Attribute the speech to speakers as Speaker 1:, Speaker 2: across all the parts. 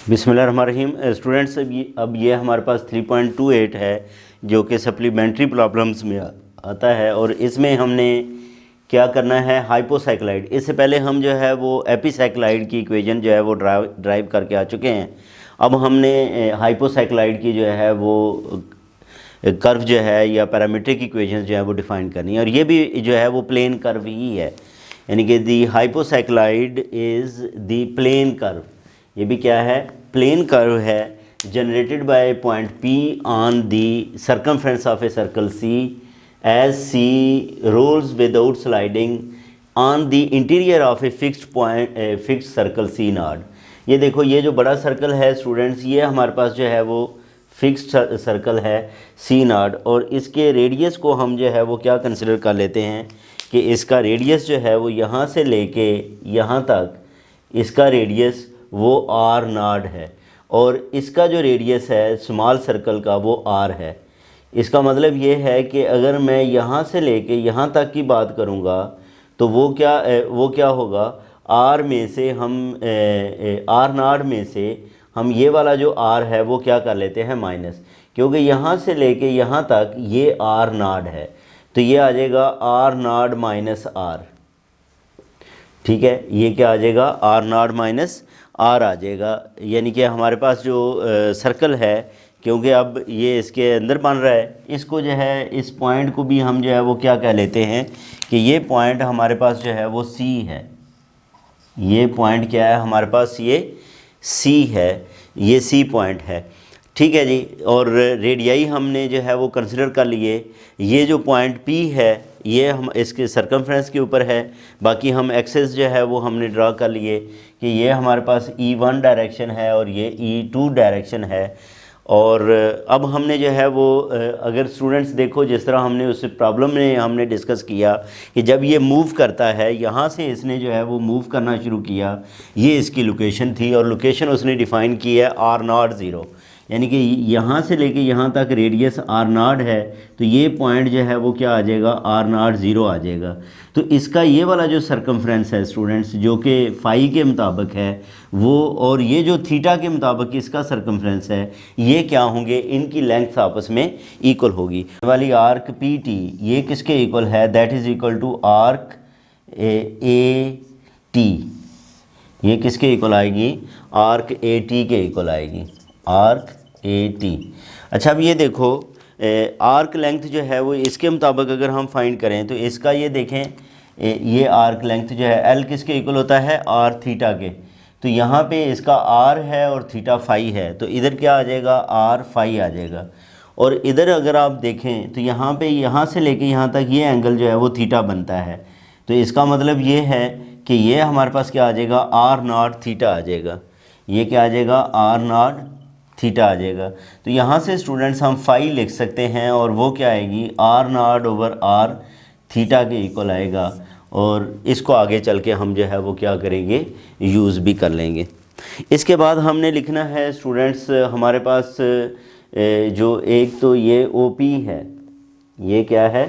Speaker 1: बिस्मिल्लाहिर्रहमानिर्रहीम। स्टूडेंट्स, अब ये हमारे पास 3.28 है जो कि सप्लीमेंट्री प्रॉब्लम्स में आता है और इसमें हमने क्या करना है, हाइपोसाइक्लाइड। इससे पहले हम जो है वो एपीसाइक्लाइड की इक्वेशन जो है वो ड्राइव करके आ चुके हैं। अब हमने हाइपोसाइक्लाइड की जो है वो कर्व जो है या पैरामीट्रिक इक्वेशन जो है वो डिफ़ाइन करनी है और ये भी जो है वो प्लेन कर्व ही है, यानी कि the hypocycloid is the plane curve. ये भी क्या है, प्लेन कर्व है, generated by point P on the circumference of a circle C as C rolls without sliding on the interior of a fixed circle C naught. ये देखो, ये जो बड़ा सर्कल है स्टूडेंट्स, ये हमारे पास जो है वो फिक्स्ड सर्कल है C नॉट और इसके रेडियस को हम जो है वो क्या कंसिडर कर लेते हैं कि इसका रेडियस जो है वो यहाँ से लेके यहाँ तक इसका रेडियस वो R नॉट है और इसका जो रेडियस है स्मॉल सर्कल का वो R है। इसका मतलब ये है कि अगर मैं यहाँ से लेके यहाँ तक की बात करूँगा तो वो क्या होगा, R में से हम R नॉट में से हम ये वाला जो R है वो क्या कर लेते हैं माइनस, क्योंकि यहाँ से लेके यहाँ तक ये R नॉट है तो ये आ जाएगा R नॉट माइनस R। ठीक है, ये क्या आ जाएगा, R नॉट माइनस R आ जाएगा। यानी कि हमारे पास जो सर्कल है, क्योंकि अब ये इसके अंदर बन रहा है, इसको जो है इस पॉइंट को भी हम जो है वो क्या कह लेते हैं कि ये पॉइंट हमारे पास जो है वो C है। ये पॉइंट क्या है हमारे पास, ये C है, ये C पॉइंट है। ठीक है जी, और रेडियाई हमने जो है वो कंसिडर कर लिए। ये जो पॉइंट P है ये हम इसके सर्कमफ्रेंस के ऊपर है, बाकी हम एक्सेस जो है वो हमने ड्रा कर लिए कि ये हमारे पास E1 डायरेक्शन है और ये E2 डायरेक्शन है। और अब हमने जो है वो अगर स्टूडेंट्स देखो, जिस तरह हमने उस प्रॉब्लम में हमने डिस्कस किया कि जब ये मूव करता है यहाँ से इसने जो है वो मूव करना शुरू किया, ये इसकी लोकेशन थी और लोकेशन उसने डिफ़ाइन की है R नॉट 0, यानी कि यहाँ से लेके यहाँ तक रेडियस R नॉट है तो ये पॉइंट जो है वो क्या आ जाएगा, R नॉट 0 आ जाएगा। तो इसका ये वाला जो सर्कमफ्रेंस है स्टूडेंट्स जो कि फाई के मुताबिक है वो, और ये जो थीटा के मुताबिक इसका सर्कमफ्रेंस है, ये क्या होंगे, इनकी लेंथ आपस में इक्वल होगी। वाली आर्क PT ये किसके इक्वल है, that is equal to arc AT। ये किसके इक्वल आएगी, आर्क AT के इक्वल आएगी, आर्क AT। अच्छा, अब ये देखो आर्क लेंथ जो है वो इसके मुताबिक अगर हम फाइंड करें तो इसका ये देखें, ये आर्क लेंथ जो है L किसके इक्वल होता है, R थीटा के। तो यहाँ पे इसका R है और थीटा फाई है तो इधर क्या आ जाएगा, R फाई आ जाएगा। और इधर अगर आप देखें तो यहाँ पे यहाँ से लेके यहाँ तक ये एंगल जो है वो थीटा बनता है, तो इसका मतलब ये है कि ये हमारे पास क्या आ जाएगा, R नॉट थीटा आ जाएगा। ये क्या आ जाएगा, R नॉट थीटा आ जाएगा। तो यहाँ से स्टूडेंट्स हम फाई लिख सकते हैं और वो क्या आएगी, R naught over R theta के इक्वल आएगा। और इसको आगे चल के हम जो है वो क्या करेंगे, यूज़ भी कर लेंगे। इसके बाद हमने लिखना है स्टूडेंट्स, हमारे पास जो एक तो ये OP है, ये क्या है,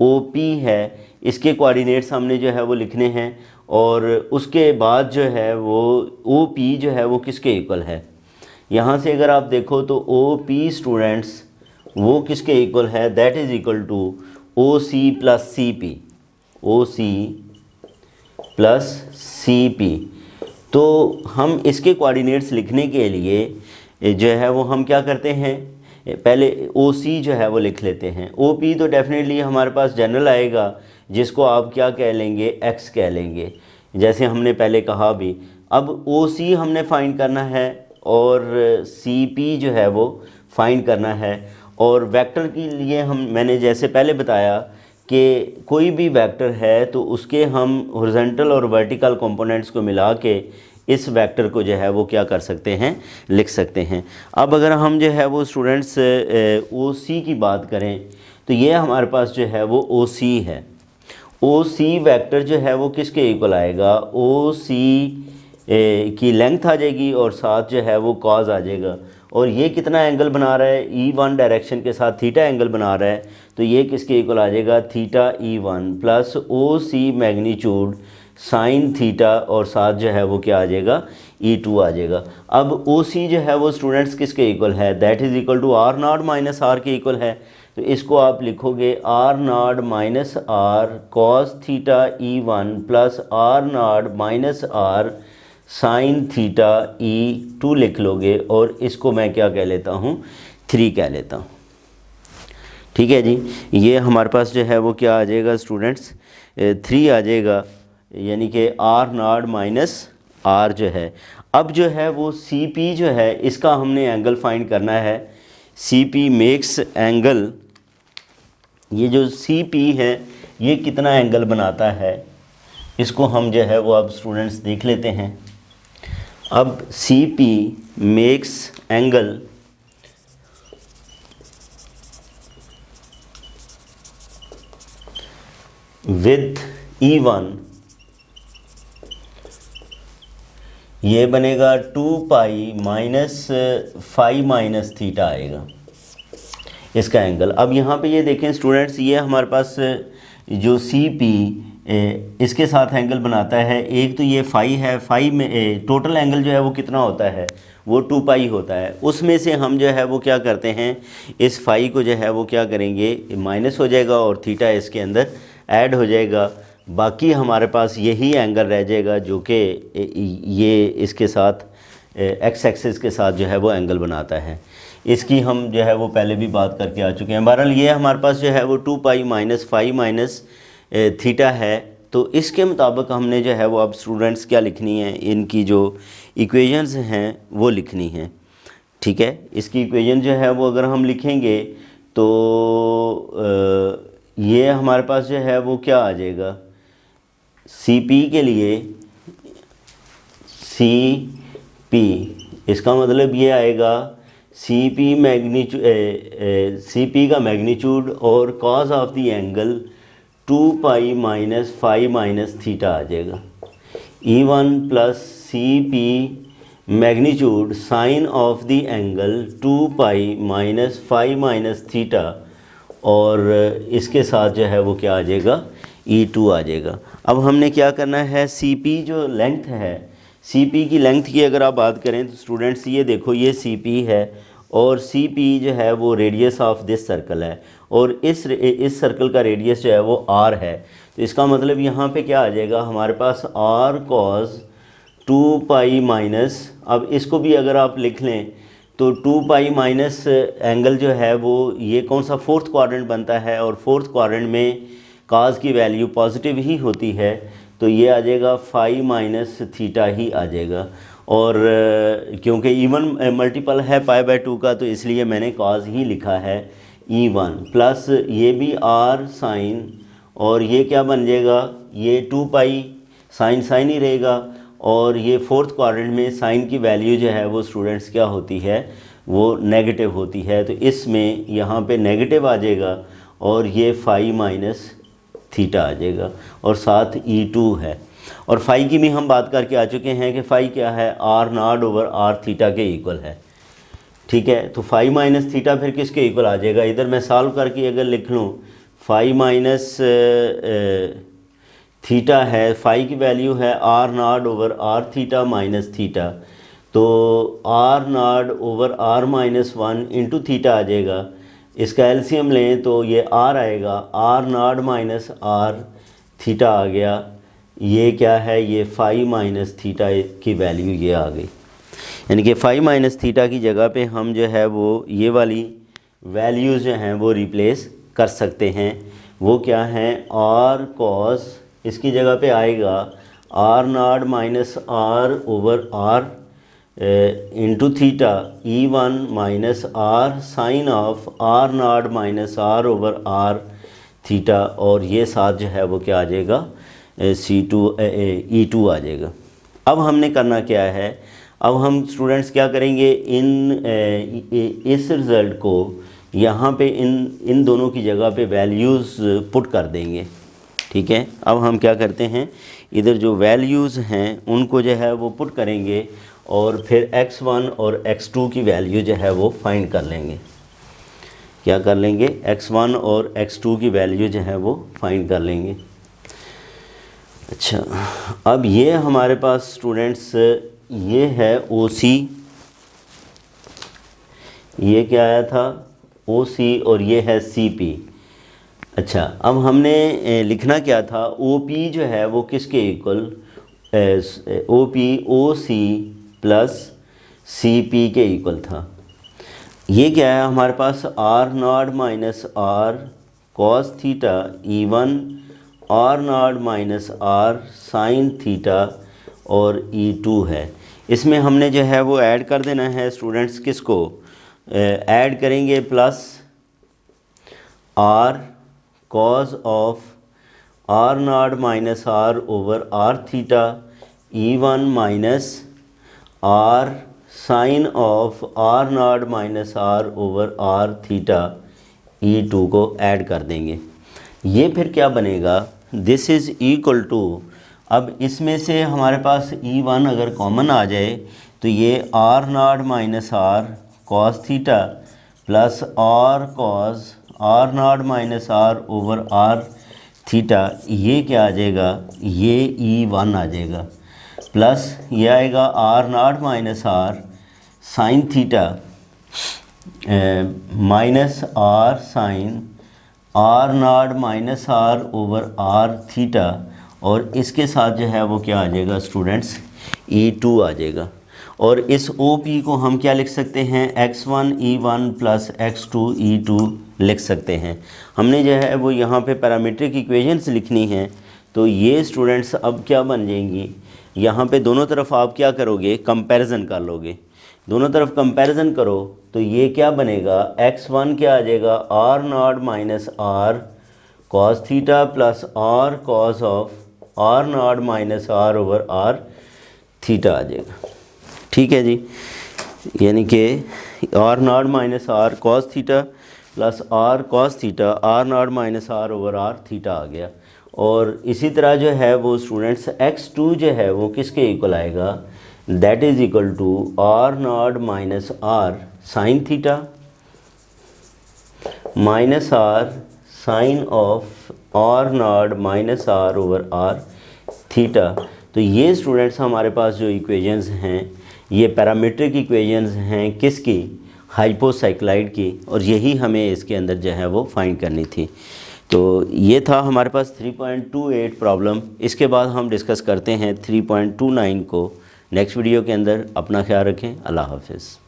Speaker 1: OP है, इसके कोऑर्डिनेट्स हमने जो है वो लिखने हैं और उसके बाद जो है वो OP जो है वो किसके इक्वल है। यहाँ से अगर आप देखो तो OP स्टूडेंट्स वो किसके इक्वल है, that is equal to OC plus CP, OC plus CP। तो हम इसके कोऑर्डिनेट्स लिखने के लिए जो है वो हम क्या करते हैं, पहले OC जो है वो लिख लेते हैं। OP तो डेफिनेटली हमारे पास जनरल आएगा जिसको आप क्या कह लेंगे, X कह लेंगे, जैसे हमने पहले कहा भी। अब OC हमने फाइंड करना है और CP जो है वो फाइंड करना है। और वेक्टर के लिए मैंने जैसे पहले बताया कि कोई भी वेक्टर है तो उसके हम हॉरिजॉन्टल और वर्टिकल कंपोनेंट्स को मिला के इस वेक्टर को जो है वो क्या कर सकते हैं, लिख सकते हैं। अब अगर हम जो है वो स्टूडेंट्स OC की बात करें तो ये हमारे पास जो है वो OC है। OC वेक्टर जो है वो किसके इक्वल आएगा, OC की लेंथ आ जाएगी और साथ जो है वो कॉज आ जाएगा। और ये कितना एंगल बना रहा है, E1 डायरेक्शन के साथ थीटा एंगल बना रहा है, तो ये किसके इक्वल आ जाएगा, theta E1 plus OC magnitude sine theta और साथ जो है वो क्या आ जाएगा E2 आ जाएगा। अब OC जो है वो स्टूडेंट्स किसके इक्वल है, that is equal to R naught minus R के इक्वल है। तो इसको आप लिखोगे R naught minus R cos theta E1 plus R naught minus R sine theta E2 लिख लोगे, और इसको मैं क्या कह लेता हूँ 3 कह लेता हूँ। ठीक है जी, ये हमारे पास जो है वो क्या आ जाएगा स्टूडेंट्स 3 आ जाएगा, यानी कि आर नॉट माइनस आर जो है। अब जो है वो CP जो है इसका हमने एंगल फाइंड करना है। CP मेक्स एंगल, ये जो CP है ये कितना एंगल बनाता है इसको हम जो है वो अब स्टूडेंट्स देख लेते हैं। अब CP makes angle with E1, ये बनेगा 2 पाई माइनस 5 माइनस थीटा आएगा इसका एंगल। अब यहाँ पे ये देखें स्टूडेंट्स, ये हमारे पास जो CP इसके साथ एंगल बनाता है, एक तो ये फाई है, फाई में टोटल एंगल जो है वो कितना होता है वो 2 पाई होता है। उसमें से हम जो है वो क्या करते हैं, इस फाई को जो है वो क्या करेंगे माइनस हो जाएगा और थीटा इसके अंदर ऐड हो जाएगा, बाकी हमारे पास यही एंगल रह जाएगा जो कि ये इसके साथ एक्स एक्सिस के साथ जो है वो एंगल बनाता है। इसकी हम जो है वो पहले भी बात करके आ चुके हैं। बहरहाल ये हमारे पास जो है वो 2 पाई माइनस 5 माइनस थीटा है। तो इसके मुताबिक हमने जो है वो अब स्टूडेंट्स क्या लिखनी है, इनकी जो इक्वेशंस हैं वो लिखनी है। ठीक है, इसकी इक्वेशन जो है वो अगर हम लिखेंगे तो ये हमारे पास जो है वो क्या आ जाएगा, CP के लिए CP इसका मतलब ये आएगा CP का मैग्नीट्यूड और cos of the angle 2 pi minus 5 minus theta आ जाएगा। E1 plus CP magnitude sine of the angle 2 pi minus 5 minus theta, और इसके साथ जो है वो क्या आ जाएगा E2 आ जाएगा। अब हमने क्या करना है, CP जो लेंथ है, CP की लेंथ की अगर आप बात करें तो स्टूडेंट्स ये देखो ये CP है और CP जो है वो रेडियस ऑफ दिस सर्कल है, और इस सर्कल का रेडियस जो है वो R है। तो इसका मतलब यहाँ पे क्या आ जाएगा हमारे पास R cos 2 पाई माइनस, अब इसको भी अगर आप लिख लें तो 2 पाई माइनस एंगल जो है वो ये कौन सा फोर्थ क्वाड्रेंट बनता है, और फोर्थ क्वाड्रेंट में काज की वैल्यू पॉजिटिव ही होती है, तो ये आ जाएगा 5 माइनस थीटा ही आ जाएगा। और क्योंकि E1 मल्टीपल है पाई बाय 2 का, तो इसलिए मैंने काज ही लिखा है E1 प्लस ये भी R साइन, और ये क्या बन जाएगा, ये 2 पाई साइन साइन ही रहेगा, और ये फोर्थ क्वाड्रेंट में साइन की वैल्यू जो है वो स्टूडेंट्स क्या होती है वो नेगेटिव होती है, तो इसमें यहाँ पे नेगेटिव आ जाएगा और ये 5 माइनस थीटा आ जाएगा, और साथ E2 है। और फाई की भी हम बात करके आ चुके हैं कि फाई क्या है, R naught over R theta के इक्वल है। ठीक है, तो 5 माइनस थीटा फिर किसके इक्वल आ जाएगा, इधर मैं सॉल्व करके अगर लिख लूँ 5 माइनस थीटा है, फाई की वैल्यू है R naught over R theta minus theta, तो R naught over R minus 1 into theta आ जाएगा। इसका एलसीएम लें तो ये R आएगा, R naught minus R theta आ गया, ये क्या है, ये 5 माइनस थीटा की वैल्यू ये आ गई, यानी कि 5 माइनस थीटा की जगह पे हम जो है वो ये वाली वैल्यूज़ जो हैं वो रिप्लेस कर सकते हैं। वो क्या हैं, R cos, इसकी जगह पे आएगा R naught minus R over R into theta E1 minus R sine of R naught minus R over R theta, और ये साथ जो है वो क्या आ जाएगा E2 आ जाएगा। अब हमने करना क्या है, अब हम स्टूडेंट्स क्या करेंगे, इस रिज़ल्ट को यहाँ पे इन दोनों की जगह पे वैल्यूज़ पुट कर देंगे। ठीक है, अब हम क्या करते हैं, इधर जो वैल्यूज़ हैं उनको जो है वो पुट करेंगे, और फिर x1 और x2 की वैल्यू जो है वो फाइंड कर लेंगे। क्या कर लेंगे, x1 और x2 की वैल्यू जो है वो फाइंड कर लेंगे। अच्छा, अब ये हमारे पास स्टूडेंट्स ये है OC, ये क्या आया था OC, और ये है CP। अच्छा, अब हमने लिखना क्या था, OP जो है वो किसके equal, OP OC plus CP के इक्वल था। ये क्या है हमारे पास, R0 minus R cos theta E1, R0 minus R sin theta और E2 है। इसमें हमने जो है वो ऐड कर देना है स्टूडेंट्स, किसको ऐड करेंगे, plus R cos of R0 minus R over R theta E1 minus R sine of R0 minus R over R theta E2 को ऐड कर देंगे। ये फिर क्या बनेगा, दिस इज़ इक्वल टू, अब इसमें से हमारे पास E1 अगर कॉमन आ जाए तो ये R0 minus R cos theta plus R cos R0 minus R over R theta, ये क्या आ जाएगा, ये E1 आ जाएगा, प्लस ये आएगा R0 minus R sine theta minus R sine R0 minus R over R theta, और इसके साथ जो है वो क्या आ जाएगा स्टूडेंट्स, E2 आ जाएगा। और इस OP को हम क्या लिख सकते हैं, x1 E1 plus x2 E2 लिख सकते हैं। हमने जो है वो यहाँ पे पैरामीट्रिक इक्वेशंस लिखनी है, तो ये स्टूडेंट्स अब क्या बन जाएंगी, यहाँ पे दोनों तरफ आप क्या करोगे, कंपैरिजन कर लोगे, दोनों तरफ कंपैरिजन करो तो ये क्या बनेगा, x1 क्या आ जाएगा, R0 minus R cos theta plus R cos of R0 minus R over R theta आ जाएगा। ठीक है जी, यानी कि R0 minus R cos theta plus R cos theta R0 minus R over R theta आ गया। और इसी तरह जो है वो स्टूडेंट्स x2 जो है वो किसके इक्वल आएगा, that is equal to R0 minus R sine theta minus R sine of R0 minus R over R theta. तो ये स्टूडेंट्स हमारे पास जो इक्वेशंस हैं ये पैरामीट्रिक इक्वेशंस हैं किसकी, हाइपोसाइक्लाइड की, और यही हमें इसके अंदर जो है वो फाइंड करनी थी। तो ये था हमारे पास 3.28 प्रॉब्लम। इसके बाद हम डिस्कस करते हैं 3.29 को नेक्स्ट वीडियो के अंदर। अपना ख्याल रखें, अल्लाह हाफ़िज़।